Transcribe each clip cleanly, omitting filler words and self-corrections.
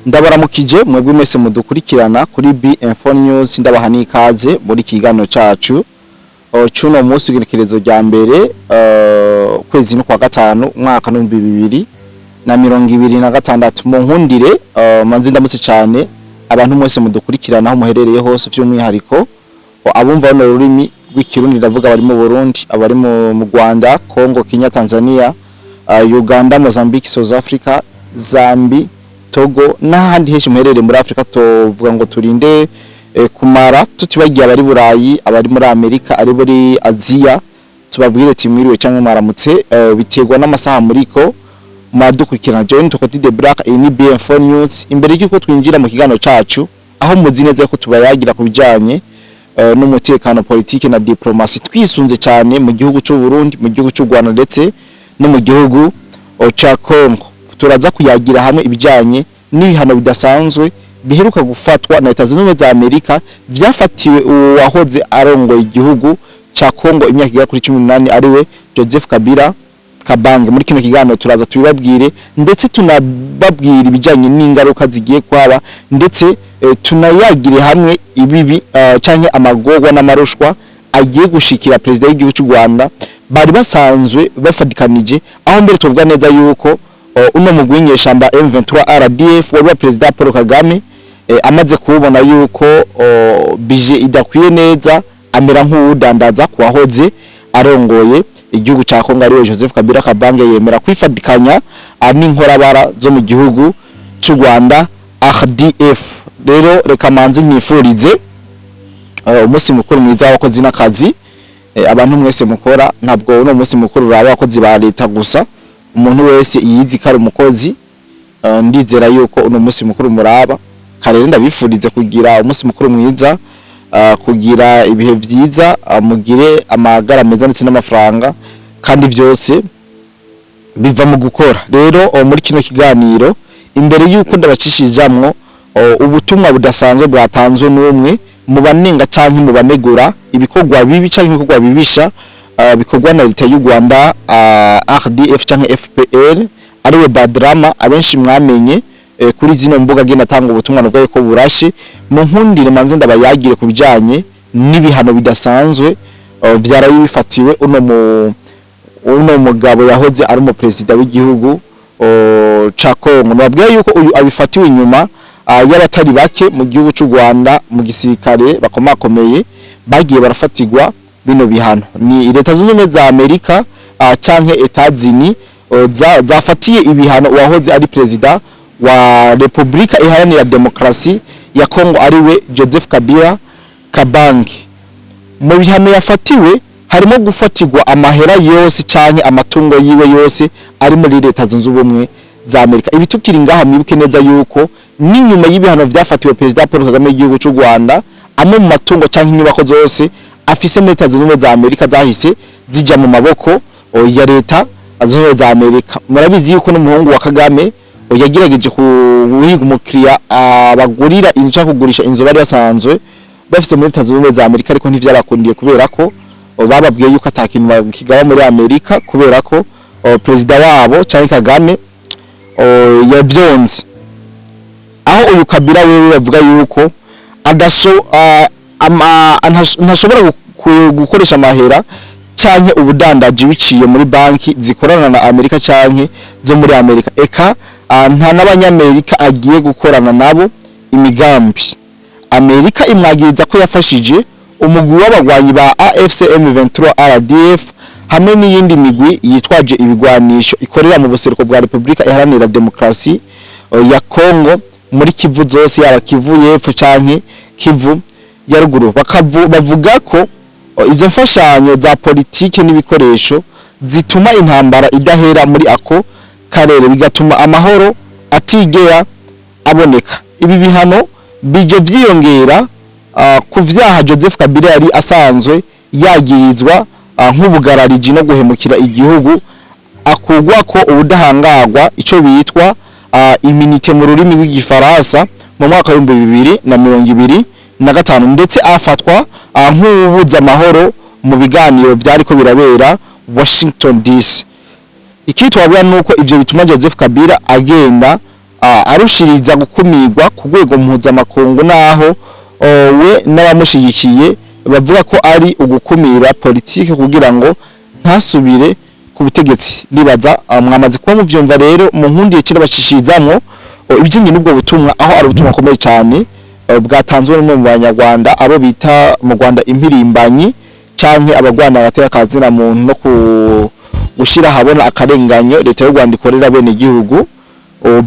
Ndabaramukije mwebwe mwese mudukurikirana kuri B-Info News ndabaha ikaze muri kiganiro cacu cuno munsi w'igenekerezo rya mbere kwezi no kwa gatanu umwaka wa 2026 mu nkundire manzi ndamutse cyane abantu mwese mudukurikirana aho muherereye hose by'umwihariko abumva no rurimi rw'ikirundi ndavuga bari mu Burundi abari mu Rwanda Congo Kenya Tanzania Uganda Mozambique South Africa Zambia Togo n'ahandi henshi muherere muri Afrika tovuga ngo turinde kumara tutibagiye abari Burayi abari muri Amerika ari muri Aziya tubabwire ati mwiriwe cyangwa mwaramutse biterwa n'amasaha muriko madukurikirana John Tokoti de Black ni B-Info News imbere y'uko twinjira mu kiganiro cacu aho muzi neza ko tubayagira kubijanye n'umutekano politike na diplomasi twisunze cyane mu gihugu cy'u Burundi mu gihugu cy'u Rwanda ndetse no mu gihugu ca Congo turaza kuyagira hamwe ibijanye n'ibihano bidasanzwe biheruka gufatwa na Leta Zunze Ubumwe za Amerika vyafatiwe uwahoze arongoye igihugu ca Congo imyaka igera kuri 18 ariwe Joseph Kabila Kabange muri kino kiganiro turaza tubibabwire ndetse tunababwira ibijanye n'ingaruka zigiye kwaba ndetse tunayagire hamwe ibibi canke amagorwa n'amarushwa agiye gushikira president w'igihugu cy'u Rwanda bari basanzwe bafadikanije aho mbere tuvuga neza yuko uno mugwinyeshamba M23 RDF wari president Paul Kagame amaze kubona yuko bije idakwiye neza amera nk'udandaza kwahoze arongoye igihugu ca Kongo ariwe Joseph Kabila Kabange yemera kwifadikanya n'inkorabara zo mu gihugu cy'u Rwanda RDF rero reka manzi nifurize umunsi mukuru mwiza wakoze n'akazi abantu mwese mukora ntabwo uno munsi mukuru raba abakozi ba leta gusa umuntu wese yizi kare umukozi ndizera yuko uno munsi mukuru muraba kare ndabifurize kugira umunsi mukuru mwiza kugira ibihe vyiza mugire amagara meza ndetse n'amafaranga kandi byose biva mu gukora rero muri kino kiganiro imbere yuko ndabacishijamwo ubutumwa budasanzwe bwatanzwe n'umwe mu banenga canke mu banegura ibikorwa bibi canke ibikorwa bibisha bikorwa na leta y'u Rwanda RDF canke FPR ariwe Badrama abenshi mwamenye kuri zino mbuga genda tanga ubutumwa navuga ko burashe mu nkundire manze ndabayagire kubijanye n'ibihano bidasanzwe vyarayibifatiwe uno mugabo yahoze ari mu president w'igihugu ca Congo nabwiye yuko uyu abifatiwe inyuma y'abatari bake mu gihugu cy'u Rwanda mu gisirikare bakomakomeye bagiye barafatigwa bino bihano ni Leta Zunze Ubumwe za Amerika canke Etats-Unis zafatiye ibihano wahoze ari president wa Republika Iharanira Demokrasi ya Congo ariwe Joseph Kabila Kabange mu bihano yafatiwe harimo gufatirwa amahera yose canke amatungo yiwe yose ari muri Leta Zunze Ubumwe za Amerika ibi tukiri ngaha mwibuke neza yuko n'inyuma y'ibihano vyafatiwe president Paul Kagame y'igihugu cy'u Rwanda amwe mu matungo canke inyubako zose afise muri Leta Zunze Ubumwe za Amerika zahise zija mu maboko ya Leta Zunze Ubumwe za Amerika murabizi yuko n'umuhungu wa Kagame yagerageje kuhiga umukiriya abagurira inzu cyangwa kugurisha inzu bari basanzwe bafite muri Leta Zunze Ubumwe za Amerika ariko ntivyarakundiye kubera ko bababwiye yuko atakintu bakigaba muri Amerika kubera ko president wabo cyangwa Kagame yavyonze aho uyu Kabila wewe bavuga yuko ntashobora gukoresha amahera canke ubudandaji biciye muri banki zikorana na Amerika canke zo muri Amerika eka nta n'abanyamerika agiye gukorana nabo imigambi Amerika imwagiriza ko yafashije umugwi w'abagwanyi ba AFC M23 RDF hamwe n'iyindi migwi yitwaje ibigwanisho ikorera mu buseruko bwa Republika Iharanira Demokrasi ya Congo muri Kivu zose yaba Kivu y'epfo canke Kivu ya ruguru bavuga ko izo mfashanyo za politike n'ibikoresho zituma intambara idahera muri ako karere bigatuma amahoro atigera aboneka ibi bihano bije vyiyongera ku vyaha Joseph Kabila yari asanzwe yagirizwa nk'ubugarariji no guhemukira igihugu akugwa ko ubudahangagwa ico bitwa immunité mu rurimi rw'igifaransa mu mwaka wa 2025 ndetse afatwa nk'ubuza amahoro mu biganiro vyariko birabera Washington DC ikitwabwa nuko ivyo bituma Joseph Kabila agenda arushiriza gukumirwa ku rwego mpuzamakungu naho we n'abamushigikiye bavuga ko ari ugukumira politike kugira ngo ntasubire ku butegetsi. Nibaza mwamaze kuba muvyumva rero mu nkundiye kire bashishirizamwo ibijinye n'ubwo butumwa, aho ari ubutumwa komeye cyane bwatanzwe n'umwe mu banyarwanda abo bita mu Rwanda impirimbanyi canke abagwana batera kazina muntu no gushira habona akarenganyo leta y'u Rwanda ikorera bene igihugu.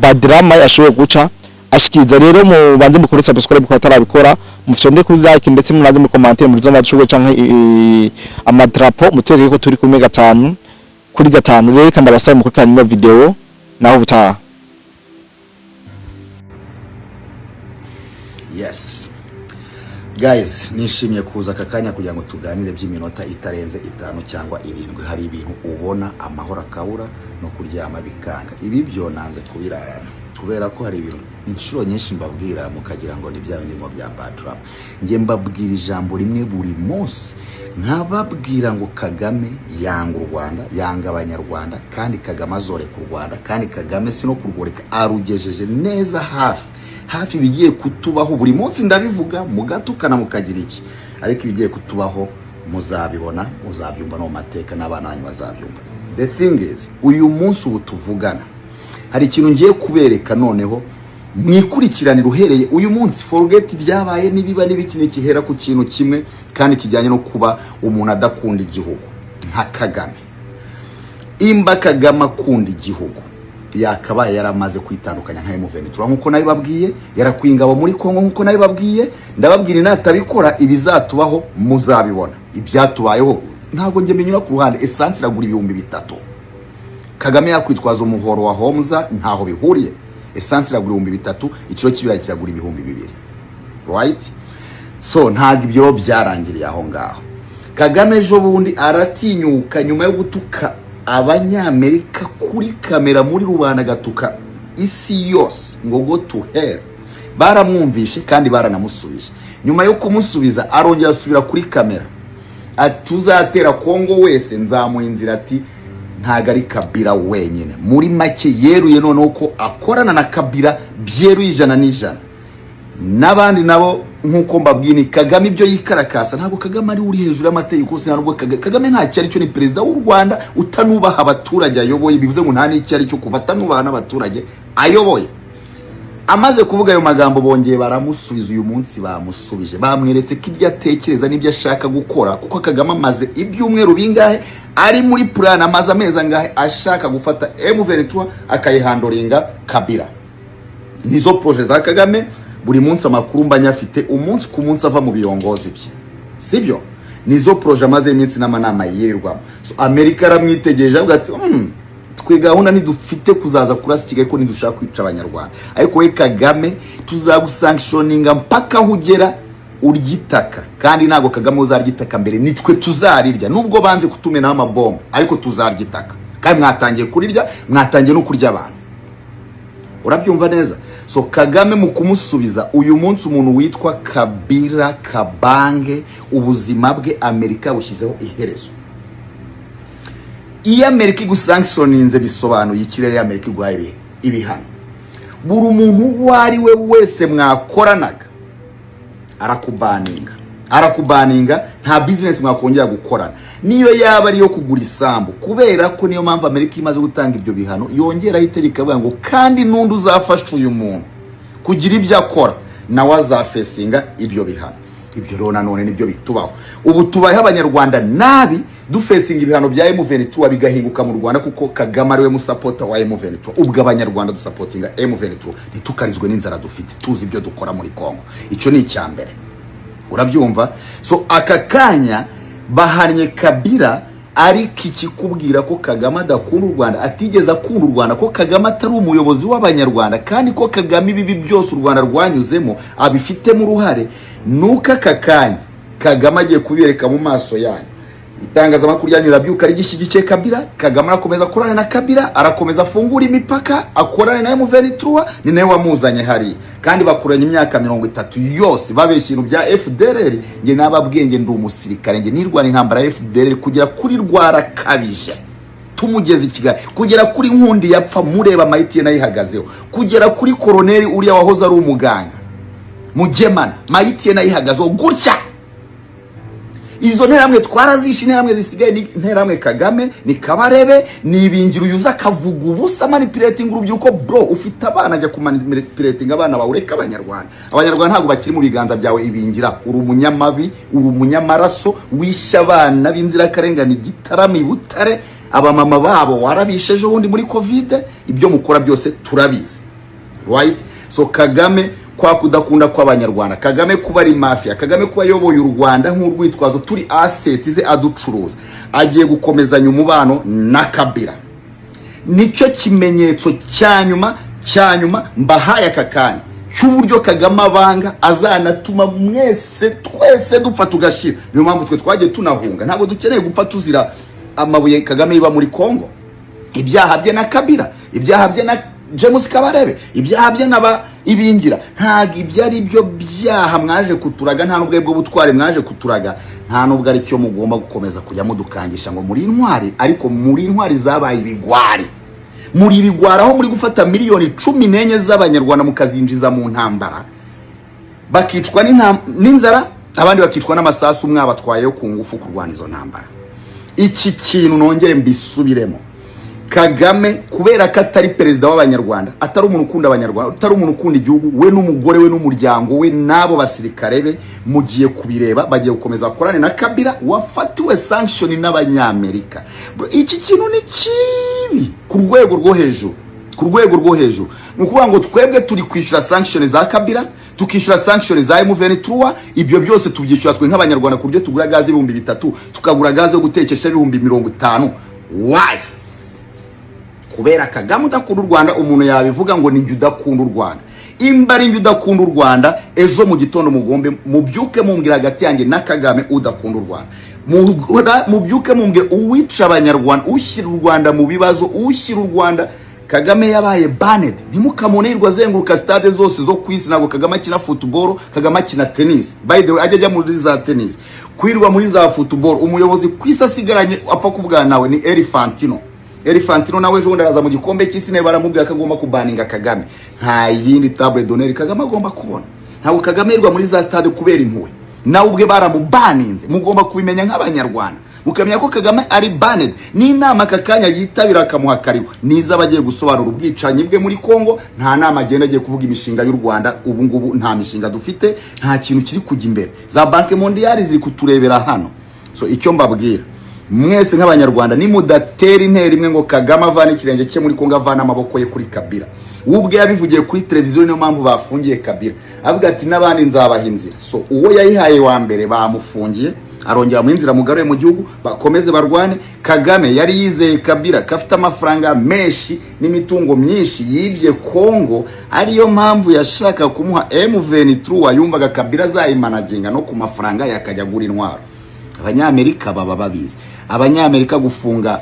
Badrama yashoboye guca ashikiriza rero mu banze mukore subscribe ko atarabikora mufyonde kuri like ndetse munaze mu commentaire mu z'amashurwe canke amadrapo mutwege ko turi ku mega 5 kuri 5 rero kandi abasaye mukurikirana ino video naho butaha. Yes guys, nishimiye kuza akakanya kugira ngo tuganire by'iminota itarenze 5 cyangwa 7. Hari ibintu ubona amahoro akabura no kuryama bikanga. Ibi byo nanze kubirarana kubera ko hari ibintu inshuro nyinshi mbabwira mukagira ngo ni bya bindimo bya Badrama. Nge mbabwira ijambo rimwe buri munsi, nkababwira ngo Kagame yanga u Rwanda, yanga abanyarwanda, kandi Kagame azoreka u Rwanda, kandi Kagame sino kurworeka arugejeje neza hafi bigiye kutubaho. Buri munsi ndabivuga mugatukana mukagira iki, ariko ibigiye kutubaho muzabibona, muzabyumva no mateka n'abana banyu bazabyumva. The thing is, uyu munsi ubu tuvugana hari ikintu ngiye kubereka noneho mwikurikiranira uhereye uyu munsi. Forget byabaye nibiba n'ibikine kihera ku kintu kimwe kandi kijyanye no kuba umuntu adakunda igihugu nka Kagame. Imba Kagame akunda igihugu yakabaye yaramaze kwitandukanya nka M23 nkuko nabibabwiye, yarakwingabo muri Kongo nkuko nabibabwiye. Ndababwira natabikora ibizatubaho muzabibona. Ibyatubayeho ntago nge menyura ku ruhande. Essence iragura 3,000. Kagame yakwitwaza umuhoro wa Homza ntaho bihuriye. Essence iragura 3,000, ikiro kibira kiragura 2,000. Right? So ntago ibyo byarangiriye aho ngaho. Kagame ejo bundi aratinyuka nyuma yo gutuka Abanyamerika kuri kamera muri rubanda, gatuka isi yose ngo go to hell. Baramwumvishe kandi baranamusubije. Nyuma yo kumusubiza arongera asubira kuri kamera atuzatera Kongo wese nzamuha inzira. Ati ntago ari Kabila wenyine. Muri make yeruye noneho ko akorana na Kabila byeruye 100%. N'abandi nabo nkuko mbabwini Kagame ibyo yikarakasa ntabwo Kagame ari uri hejuru y'amategeko. Sinarubwo Kagame nta cyari cyo, ni president w'u Rwanda utanubaha abaturage ayoboye. Bivuze ngo nta n'icyari cyo kuva atanubaha n'abaturage ayoboye. Amaze kuvuga ayo magambo bongeye baramusubiza. Uyu munsi bamusubije, bamweretse ko ibyo atekereza n'ibyo ashaka gukora, kuko Kagame amaze ibyumweru bingahe ari muri plan, amaze ameza ngahe ashaka gufata M23 akayihandoringa Kabila. Nizo project za Kagame. Buri munsi amakuru mbanya afite umunsi ku munsi ava mu biyongozi bye, sibyo? Nizo projet amaze iminsi n'amanama yirirwamo. So Amerika aramwitegereje avuga ati twe gahunda ni dufite kuzaza kurasa Kigali ko nidushaka kwica abanyarwanda, ariko we Kagame tuzagusanctioninga mpaka hugera urgitaka. Kandi nago Kagame uzargitaka mbere nitwe tuzarirya, nubwo banze kutumena amabomba, ariko tuzargitaka. Kandi mwatangiye kurirya, mwatangiye no kurya abantu. Urabyumva neza? So Kagame mu kumusubiza uyu munsi umuntu witwa Kabila Kabange, ubuzima bwe Amerika bushyizeho iherezo. Iyo Amerika igusanctioninze bisobanuye ikirere y'Amerika igwaye ibihano. Buri umuntu wari we wese mwakoranaga arakubaninga, nta business mwakongera gukorana. Niyo yaba ari yo kugura isambu, kubera ko niyo mpamvu Amerika imaze gutanga ibyo bihano. Yongera itegeka avuga ngo kandi nundi uzafasha uyu muntu kugira ibyo akora nawe azafesinga ibyo bihano. Ibyo rero nanone nibyo bitubaho. Ubu tubaye abanyarwanda nabi dufesinga ibihano bya M23 bigahinguka mu Rwanda, kuko Kagame ariwe musupporta wa M23. Ubwo abanyarwanda dusupportinga M23 ntitukarizwe n'inzara dufite, tuzi ibyo dukora muri Kongo. Icyo ni icyambere. Urabyumva? So akakanya bahanye Kabila, ariko ikikubwira ko Kagame adakunda u Rwanda, atigeze akunda u Rwanda, ko Kagame atari umuyobozi w'abanyarwanda, kandi ko Kagame ibi byose u Rwanda rwanyuzemo abifitemo uruhare. Nuka akakanya Kagame agiye kubireka mu maso yanyu. Itangazamakuru ryanyu rabyuka rigishyigikiye Kabila. Kagame arakomeza kurana na Kabila, arakomeza afungura imipaka, akorana na M23. Ni nawe wamuzanye hari, kandi bakuranye imyaka 30 yose babeshya ibintu bya FDLR. Nge nababwenge ndi umusirikare, nge nirwana intambara ya FDLR kugira kuri rwara kabije. tumugeze i Kigali, kugera kuri Nkundi yapfa mureba Mayiti nayihagazeho, kugera kuri koroneri uriya wahoze ari umuganga Mugemana Mayiti nayihagazeho gutya. Izo nteramwe twarazishe, nteramwe zisigaye ni nteramwe Kagame, ni Kabarebe, ni Ibingira uyuza akavuga ubusa manipulating urubyiruko. Bro, ufite abana ajya kumanipulating abana bawureka Abanyarwanda. Abanyarwanda ntabwo bakiri mu biganza byawe Ibingira. Uri umunyamabi, uri umunyamaraso, wisha abana b'inzira karengane Gitarama Butare, abamama babo warabisheje ubundi muri Covid. Ibyo mukora byose turabizi, right? So Kagame kwa kudakunda kw'Abanyarwanda, Kagame kuba ari mafia, Kagame kuba yoboye u Rwanda nk'urwitwazo turi assets ze aducuruza, agiye gukomezanya umubano na Kabila. Nicyo kimenyetso cyanyuma mbahaye akakanya cy'uburyo Kagame abanga azanatuma mwese twese dupfa tugashira. Niyo mpamvu twe twagiye tunahunga, ntabwo dukeneye gupfa tuzira amabuye Kagame iba muri Kongo. Ibyaha bye na Kabila, ibyaha bye na James Kabarebe, ibyaha bye n'aba Ibingira, ntago ibyo ari byo byaha mwaje kuturaga, nta nubwo bwo butware mwaje kuturaga, nta nubwo ari cyo mugomba gukomeza kujya mudukangisha ngo muri intwari. Ariko muri intwari zabaye ibigwari, muri ibigwara aho muri gufata miliyoni 14 z'Abanyarwanda mukazinjiza mu ntambara, bakicwa n'inzara, abandi bakicwa n'amasasu mwabatwayeyo ku ngufu kurwana izo ntambara. Iki kintu nongere mbisubiremo, Kagame kubera ko atari perezida w'Abanyarwanda, atari umuntu ukunda Abanyarwanda, atari umuntu ukunda igihugu, we n'umugore we n'umuryango we n'abo basirikare be mugiye kubireba, bagiye gukomeza gukorana na Kabila wafatiwe sanction n'Abanyamerika. Iki kintu ni kibi ku rwego rwo hejuru, nukuvuga ngo twebwe turi kwishyura sanction za Kabila, tukishyura sanction za M23, ibyo byose tubyishyura twe nk'Abanyarwanda ku buryo tugura gaze 3,000, tukagura gaze yo gutekesha 50,000. Why? Kubera Kagame udakunda u Rwanda. Umuntu yabivuga ngo ninjye udakunda u Rwanda. Imbari njye udakunda u Rwanda, ejo mu gitondo mugombe mubyuke mumbwira hagati yanjye na Kagame udakunda u Rwanda. Mubyuke mumbwira uwica Abanyarwanda, ushyira u Rwanda mu bibazo, ushyira u Rwanda. Kagame yabaye banned, ntimukamunirwa zenguruka stade zose zo kwisi. Ntabwo Kagame akina football, Kagame akina tennis. By the way, ajya muri za tennis, kwirwa muri za football. Umuyobozi kwisi asigaranye apfa kuvugana nawe ni Elefantino nawe ejo ndaraza mu gikombe cy'isi ne baramubwira ko agomba kubaninga Kagame. Nta yindi table d'honneur Kagame agomba kubona. Ntabwo Kagame irwa muri za stade kubera impuwe, nawe ubwe baramubaninze. Mugomba kubimenya nk'Abanyarwanda, mukamenya ko Kagame ari banned. Ni inama akakanya yitabira akamuha karibu, niza bagiye gusobanura ubwicanyi bwe muri Kongo. Nta nama agenda agiye kuvuga imishinga y'u Rwanda. Ubu ngubu nta mishinga dufite, nta kintu kiri kujya imbere. Za Banque Mondiale ziri kuturebera hano. So icyo mbabwira mwese nk'Abanyarwanda, ni mudatera intera imwe ngo Kagame avana ikirenge cye muri Kongo, avana amaboko ye kuri Kabila. Ubwe yabivugiye kuri televiziyo, niyo mpamvu bafungiye Kabila. Avuga ati n'abandi nzabaha inzira. So uwo yayihaye wa mbere bamufungiye, arongera mu inzira mugaruye mu gihugu, bakomeze barwane. Kagame yari yizeye Kabila kafite amafaranga menshi n'imitungo myinshi yibye Kongo, ariyo mpamvu yashaka kumuha M23. Yumvaga Kabila azayimanaginga no ku mafaranga yakajya gura intwaro. Abanyamerika baba babizi. Abanyamerika gufunga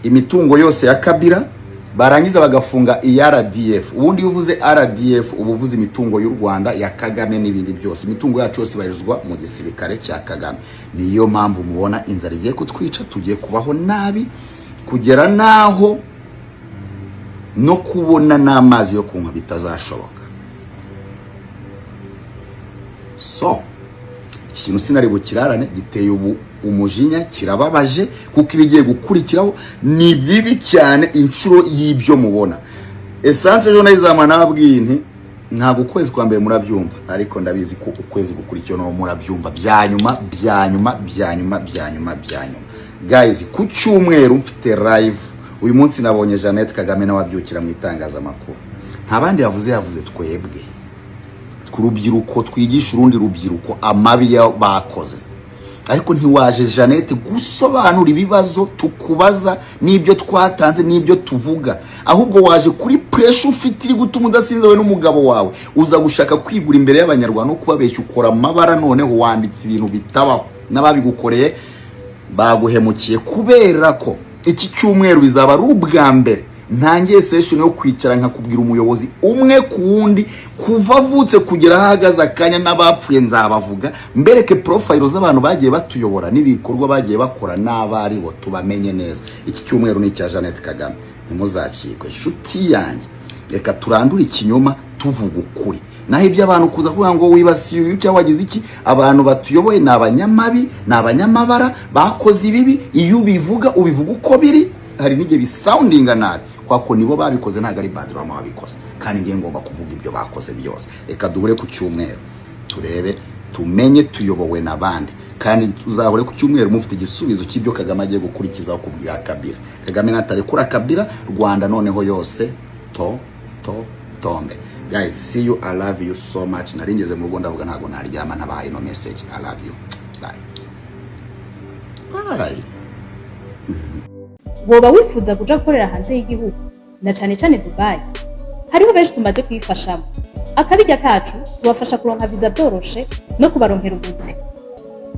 imitungo yose ya Kabila, barangiza bagafunga RDF. Ubundi uvuze RDF ubuvuze imitungo y'u Rwanda ya Kagame n'ibindi byose. Imitungo yacu yose barizwa mu gisirikare cya Kagame. Niyo mpamvu mubona inzara igiye kutwica, tugiye kubaho nabi, kugera naho no kubona n'amazi yo kunywa bitazashoboka. So ikintu sinari bukirarane, giteye ubu umujinya, kirababaje, kuko ibigiye gukurikiraho ni bibi cyane inshuro y'ibyo mubona. Essence ejo nayizama nababwiye nti ntabwo ukwezi kwa mbere murabyumva, ariko ndabizi ko ukwezi gukurikiraho murabyumva byanyuma. Guys, ku cyumweru mfite live uyu munsi nabonye Jeannette Kagame nawabyukira mu itangazamakuru. Nta bandi yavuze twebwe ku rubyiruko, twigisha urundi rubyiruko amabi bakoze. Ariko ntiwaje Jeannette gusobanura ibibazo tukubaza n'ibyo twatanze n'ibyo tuvuga, ahubwo waje kuri pressure ufite iri gutuma udasinzewe n'umugabo wawe, uza gushaka kwigura imbere y'Abanyarwanda no kubabeshya ukora amabara. Noneho wanditse ibintu bitabaho, n'ababigukoreye baguhemukiye. Kubera ko iki cyumweru bizaba ari ubwa mbere ntangiye session yo kwicara nkakubwira umuyobozi umwe kuwundi kuva avutse kugera ahagaze akanya n'abapfuye nzabavuga mbereke profile z'abantu bagiye batuyobora n'ibikorwa bagiye bakora n'abari bo tubamenye neza. Iki cyumweru ni cya Jeannette Kagame, ntimuzakikwe shuti yanjye, reka turandure ikinyoma tuvuga ukuri. Naho ibyo abantu kuza kuvuga ngo wibasiye uyu cyangwa wagize iki, abantu batuyoboye ni abanyamabi, ni abanyamabara bakoze ibibi. Iyo ubivuga uko biri, hari n'igihe bisoundinga nabi kwako nibo babikoze, ntago ari bad drama babikoze, kandi ngiye ngomba kuvuga ibyo bakoze byose. Reka duhure ku cyumweru turebe, tumenye tuyobowe nabandi, kandi tuzahure ku cyumweru mufite igisubizo cy'ibyo Kagame agiye gukurikizaho ku bwa Kabila. Kagame natare kura Kabila, Rwanda noneho yose tombe. Guys, see you. I love you so much. Naringeze mu Rwanda vuga ntago naryama ntabaye no message. I love you. Bye. Woba wifuza kuja gukorera hanze y'igihugu na cyane cyane Dubai? Hariho benshi tumaze kwifashamo. Akabijya kacu tubafasha kuronka visa byoroshe no kubaronkera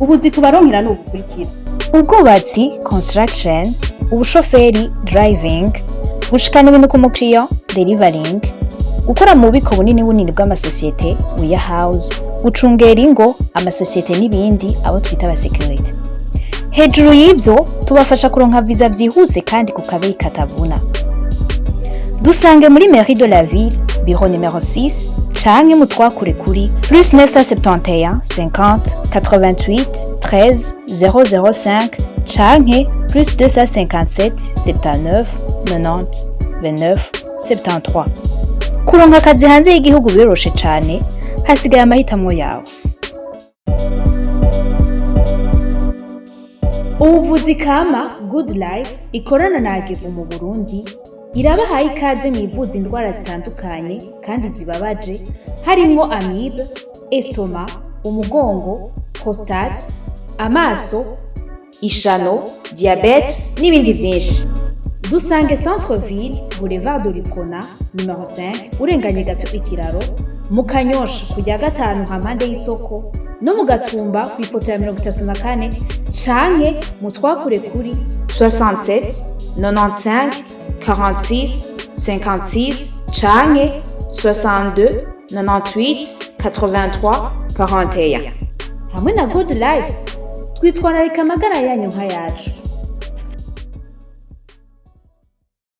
ubuzi tubaronkera no gukurikira: ubwubatsi construction, ubushoferi driving, gushikana ibintu ku mukiriya delivering, gukora mu bubiko bunini bw'amasosiyete warehouse, gucungera ingo amasosiyete n'ibindi abo twita aba security. Hejuru y'ibyo tubafasha kuronka visa byihuse kandi ku kabeyi katavuna. Dusange muri Mairie de la Ville, bureau numéro 6, canke mutwakure kuri +971 50 88 13 005 canke +257 79 90 29 73. Kuronka akazi hanze y'igihugu biroroshe cyane, hasigaye amahitamo yawe. Ubuvuzi kama Good Life ikorana na Agevo mu Burundi irabahaye ikaze mu ivuza indwara zitandukanye kandi zibabaje, harimo amibe, estoma, umugongo, prostate, amaso, ishano, diabete n'ibindi byinshi. Dusange Centre Ville, Boulevard de Lukona, numéro 5, urenganye gato ikiraro, mu Kanyosha kujya gatanu hamande y'isoko, no mu Gatumba ku ipoto ya 34, canke mutwakure kuri 67 95 46 56 canke 62 98 83 41. Hamwe na Good Life twitwararika amagara yanyu nka yacu.